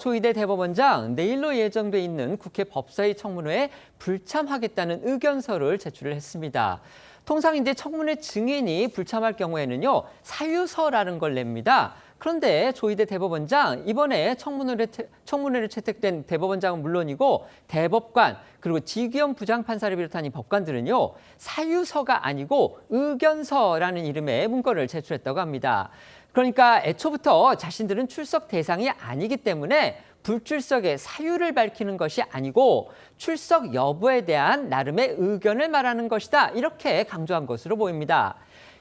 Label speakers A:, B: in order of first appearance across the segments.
A: 조희대 대법원장 내일로 예정돼 있는 국회 법사위 청문회에 불참하겠다는 의견서를 제출을 했습니다. 통상 이제 청문회 증인이 불참할 경우에는요, 사유서라는 걸 냅니다. 그런데 조희대 대법원장 이번에 청문회를 채택된 대법원장은 물론이고 대법관 그리고 지기현 부장판사를 비롯한 이 법관들은요, 사유서가 아니고 의견서라는 이름의 문건을 제출했다고 합니다. 그러니까 애초부터 자신들은 출석 대상이 아니기 때문에 불출석의 사유를 밝히는 것이 아니고 출석 여부에 대한 나름의 의견을 말하는 것이다. 이렇게 강조한 것으로 보입니다.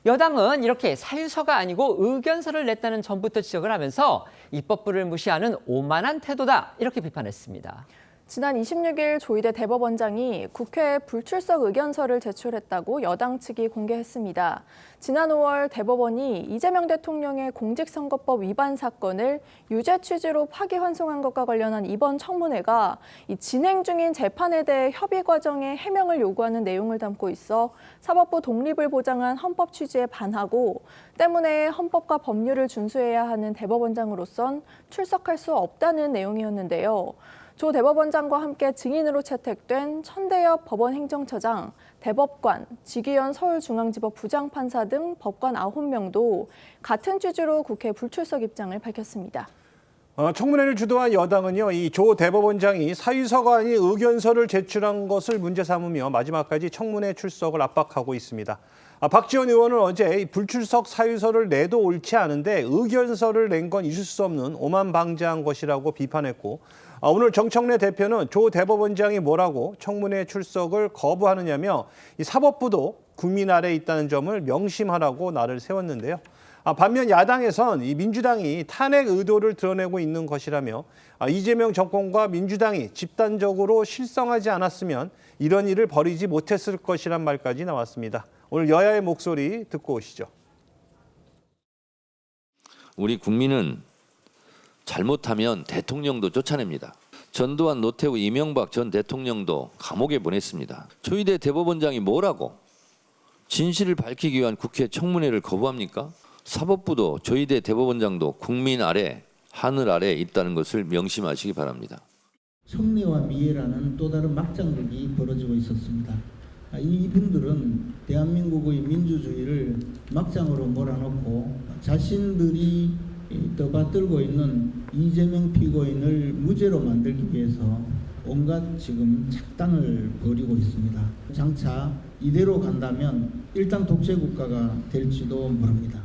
A: 여당은 이렇게 사유서가 아니고 의견서를 냈다는 점부터 지적을 하면서 입법부를 무시하는 오만한 태도다. 이렇게 비판했습니다.
B: 지난 26일 조희대 대법원장이 국회에 불출석 의견서를 제출했다고 여당 측이 공개했습니다. 지난 5월 대법원이 이재명 대통령의 공직선거법 위반 사건을 유죄 취지로 파기환송한 것과 관련한 이번 청문회가 진행 중인 재판에 대해 협의 과정에 해명을 요구하는 내용을 담고 있어 사법부 독립을 보장한 헌법 취지에 반하고 때문에 헌법과 법률을 준수해야 하는 대법원장으로선 출석할 수 없다는 내용이었는데요. 조 대법원장과 함께 증인으로 채택된 천대엽 법원행정처장, 대법관, 지기현 서울중앙지법 부장판사 등 법관 9명도 같은 취지로 국회 불출석 입장을 밝혔습니다.
C: 청문회를 주도한 여당은요, 이 조 대법원장이 사유서가 아닌 의견서를 제출한 것을 문제 삼으며 마지막까지 청문회 출석을 압박하고 있습니다. 박지원 의원은 어제 불출석 사유서를 내도 옳지 않은데 의견서를 낸 건 있을 수 없는 오만방자한 것이라고 비판했고, 오늘 정청래 대표는 조 대법원장이 뭐라고 청문회 출석을 거부하느냐며 이 사법부도 국민 아래에 있다는 점을 명심하라고 날을 세웠는데요. 반면 야당에선 이 민주당이 탄핵 의도를 드러내고 있는 것이라며 이재명 정권과 민주당이 집단적으로 실성하지 않았으면 이런 일을 벌이지 못했을 것이란 말까지 나왔습니다. 오늘 여야의 목소리 듣고 오시죠.
D: 우리 국민은 잘못하면 대통령도 쫓아냅니다. 전두환, 노태우, 이명박 전 대통령도 감옥에 보냈습니다. 조희대 대법원장이 뭐라고 진실을 밝히기 위한 국회 청문회를 거부합니까? 사법부도 조희대 대법원장도 국민 아래, 하늘 아래에 있다는 것을 명심하시기 바랍니다.
E: 성례와 미애라는 또 다른 막장극이 벌어지고 있었습니다. 이분들은 대한민국의 민주주의를 막장으로 몰아넣고 자신들이 떠받들고 있는 이재명 피고인을 무죄로 만들기 위해서 온갖 지금 작당을 벌이고 있습니다. 장차 이대로 간다면 일당 독재국가가 될지도 모릅니다.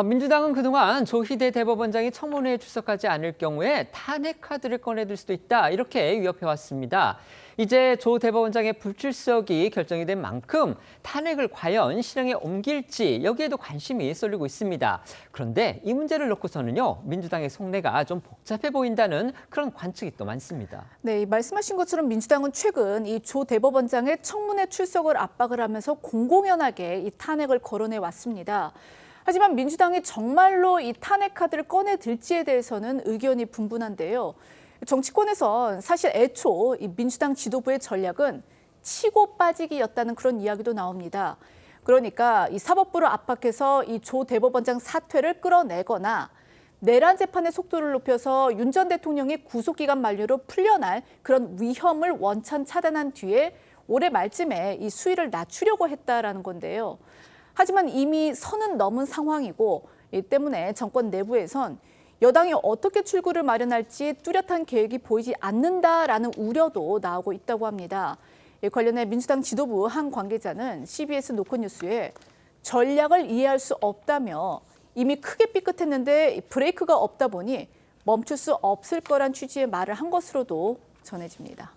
A: 민주당은 그동안 조희대 대법원장이 청문회에 출석하지 않을 경우에 탄핵 카드를 꺼내들 수도 있다. 이렇게 위협해왔습니다. 이제 조 대법원장의 불출석이 결정이 된 만큼 탄핵을 과연 실행에 옮길지 여기에도 관심이 쏠리고 있습니다. 그런데 이 문제를 놓고서는요, 민주당의 속내가 좀 복잡해 보인다는 그런 관측이 또 많습니다.
F: 네, 말씀하신 것처럼 민주당은 최근 이 조 대법원장의 청문회 출석을 압박을 하면서 공공연하게 이 탄핵을 거론해 왔습니다. 하지만 민주당이 정말로 이 탄핵 카드를 꺼내들지에 대해서는 의견이 분분한데요. 정치권에선 사실 애초 이 민주당 지도부의 전략은 치고 빠지기였다는 그런 이야기도 나옵니다. 그러니까 이 사법부를 압박해서 이 조 대법원장 사퇴를 끌어내거나 내란 재판의 속도를 높여서 윤 전 대통령이 구속기간 만료로 풀려날 그런 위험을 원천 차단한 뒤에 올해 말쯤에 이 수위를 낮추려고 했다라는 건데요. 하지만 이미 선은 넘은 상황이고 이 때문에 정권 내부에선 여당이 어떻게 출구를 마련할지 뚜렷한 계획이 보이지 않는다라는 우려도 나오고 있다고 합니다. 관련해 민주당 지도부 한 관계자는 CBS 노컷뉴스에 전략을 이해할 수 없다며 이미 크게 삐끗했는데 브레이크가 없다 보니 멈출 수 없을 거란 취지의 말을 한 것으로도 전해집니다.